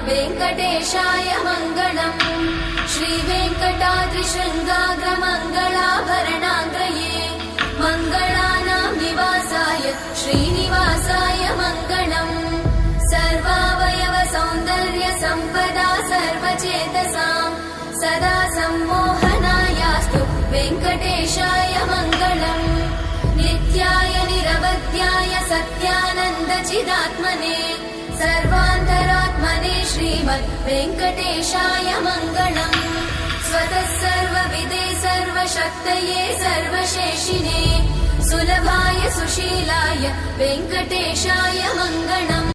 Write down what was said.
वेङ्कटेशाय मङ्गलम्। श्रीवेङ्कटाद्रिशृङ्गाग्रमङ्गलाभरणाङ्गये मङ्गलानां निवासाय श्रीनिवासाय मङ्गलम्। सर्वावयव सौन्दर्य सम्पदा सर्वचेतसां सदा सम्मोहनायास्तु वेङ्कटेशाय मङ्गलम्। नित्याय निरवध्याय सत्यानन्दचिदात्मने सर्वान्तरात्मने श्रीमद् वेङ्कटेशाय मङ्गलम्। स्वतः सर्वविदे सर्वशक्तये सर्वशेषिने सुलभाय सुशीलाय वेङ्कटेशाय मङ्गलम्।